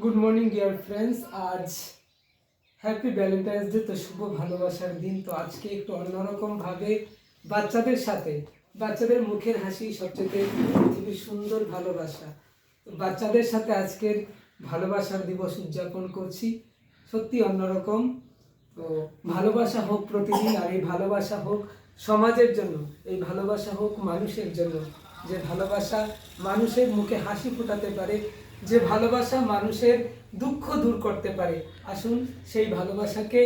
Good morning dear friends. আজ happy Valentine's day, তো শুভ ভালোবাসার দিন। তো আজকে একটু অন্যরকম ভাবে বাচ্চাদের সাথে, বাচ্চাদের মুখের হাসি সবচেয়ে পৃথিবীর সুন্দর ভালোবাসা। তো বাচ্চাদের সাথে আজকের ভালোবাসার দিবস উদযাপন করছি, সত্যি অন্যরকম। তো ভালোবাসা হোক প্রতিদিন, আর এই ভালোবাসা হোক সমাজের জন্য, এই ভালোবাসা হোক মানুষের জন্য, যে ভালোবাসা মানুষের মুখে হাসি ফোটাতে পারে, যে ভালোবাসা মানুষের দুঃখ দূর করতে পারে। আসুন সেই ভালোবাসাকে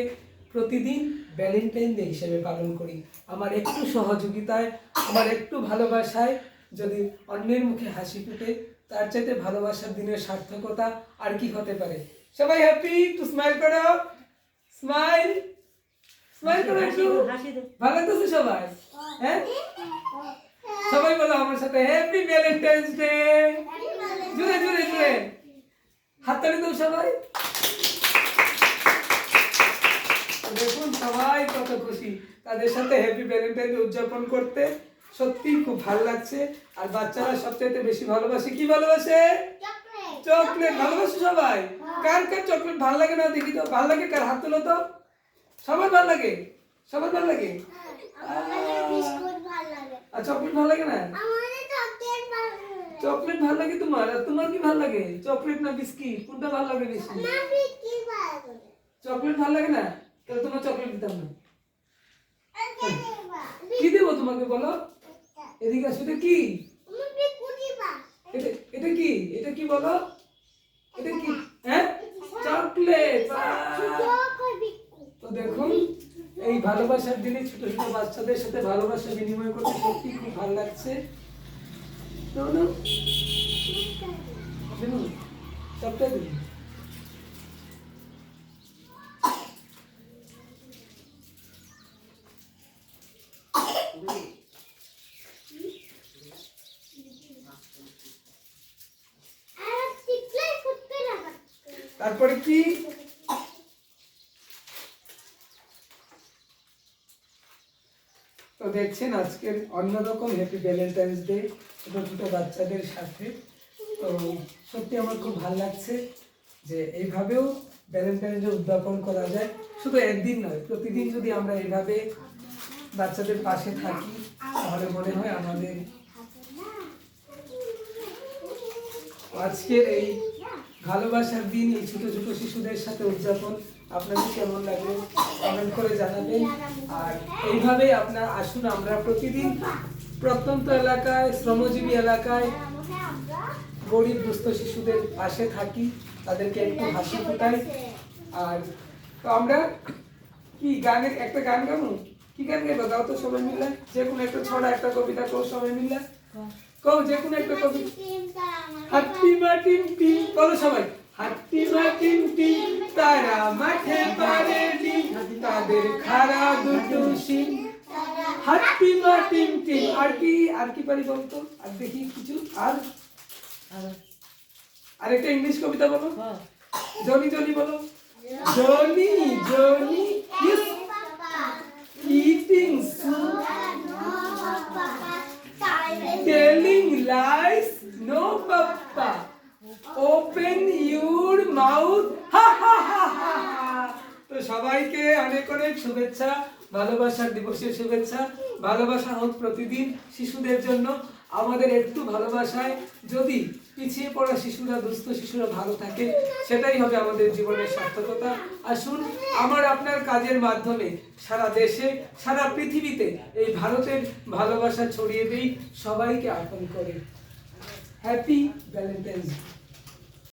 প্রতিদিন ভ্যালেন্টাইন ডে হিসেবে পালন করি। আমার একটু সহযোগিতায়, আমার একটু ভালোবাসায় যদি অন্যের মুখে হাসি ফুটে, তার চাইতে ভালোবাসার দিনের সার্থকতা আর কি হতে পারে। সবাই হ্যাপি, একটু স্মাইল করো, স্মাইল স্মাইল করো একটু। ভালো লাগতেছে সবাই? হ্যাঁ, সবাই বলো আমার সাথে হ্যাপি ভ্যালেন্টাইন্স ডে। জুড়ে জুড়ে জুড়ে হাততালি দাও সবাই। দেখুন সবাই কত খুশি তাদের সাথে হ্যাপি ভ্যালেন্টাইন ডে উদযাপন করতে, সত্যি খুব ভালো লাগছে। আর বাচ্চারা সবচেয়ে বেশি ভালোবাসে, কি ভালোবাসে? চকলেট ভালোবাসে সবাই। কার কার চকলেট ভালো লাগে না দেখি তো, ভালো লাগে কার? হাত তোলো তো। সবার ভালো লাগে, সবার ভালো লাগে। আর চকলেট ভালো লাগে না? চকলেট ভালো লাগে তোমার? আর তোমার কি ভালো লাগে, চকলেট না বিস্কিট? কোনটা ভালো লাগে বেশি? চকলেট ভালো লাগে না? তাহলে তোমার চকলেট দিতাম না। কি দেবো তোমাকে বলো? এদিকে আসো। এটা কি? এটা কি? এটা কি বলো? এটা কি? হ্যাঁ, চকলেট। তো দেখুন এই ভালোবাসার দিনে ছোট ছোট বাচ্চাদের সাথে ভালোবাসা বিনিময় করতে সত্যি খুব ভালো লাগছে। সবটা দিন। তারপরে কি? তো দেখছেন আজকের অন্যরকম হ্যাপি ভ্যালেন্টাইন্স ডে ছোট ছোট বাচ্চাদের সাথে। তো সত্যি আমার খুব ভালো লাগছে যে এইভাবেও ভ্যালেন্টাইন্স ডে উদযাপন করা যায়। শুধু একদিন নয়, প্রতিদিন যদি আমরা এইভাবে বাচ্চাদের পাশে থাকি তাহলে মনে হয় আমাদের আজকের এই ভালোবাসার দিন এই ছোট ছোট শিশুদের সাথে উদযাপন আপনাদের কেমন লাগবে কমেন্ট করে জানাবেন। আর এইভাবে আপনার আসুন আমরা প্রতিদিন প্রত্যন্ত এলাকায়, শ্রমজীবী এলাকায় গরিব দুস্থ শিশুদের পাশে থাকি, তাদেরকে একটু হাসি ফোটাই। আর তো আমরা কি গানের একটা গান গাবো? কি গান গাইবো? গাও তো সবাই মিলে, যে কোনো একটা ছড়া, একটা কবিতা কও সবাই মিলে। কও যে কোনো একটা কবিতা। হাট্টি মাটিম টিম বলো সবাই। হাট্টি মাটিম টিম তারা মাঠে পারে ডিম, তাদের খাড়া দুটো শিং। হাট্টি মাটিম টিম। আর কি, আর কি পারি বলতো? আর দেখি কিছু। আর আরেকটা ইংলিশ কবিতা বলো। জনি জনি বলো। Johnny Johnny is eating soup, telling lies, no papa, open your mouth, ha ha ha ha. তো সবাইকে অনেক অনেক শুভেচ্ছা, ভালোবাসার দিবসের শুভেচ্ছা। ভালোবাসা হোক প্রতিদিন শিশুদের জন্য। আমাদের একটু ভালোবাসায় যদি পিছিয়ে পড়া শিশুরা, দুস্থ শিশুরা ভালো থাকে, সেটাই হবে আমাদের জীবনের সার্থকতা। আসুন আমার আপনার কাজের মাধ্যমে সারা দেশে, সারা পৃথিবীতে এই ভারতের ভালোবাসা ছড়িয়ে দিই, সবাইকে আপন করে। Happy Valentine's day.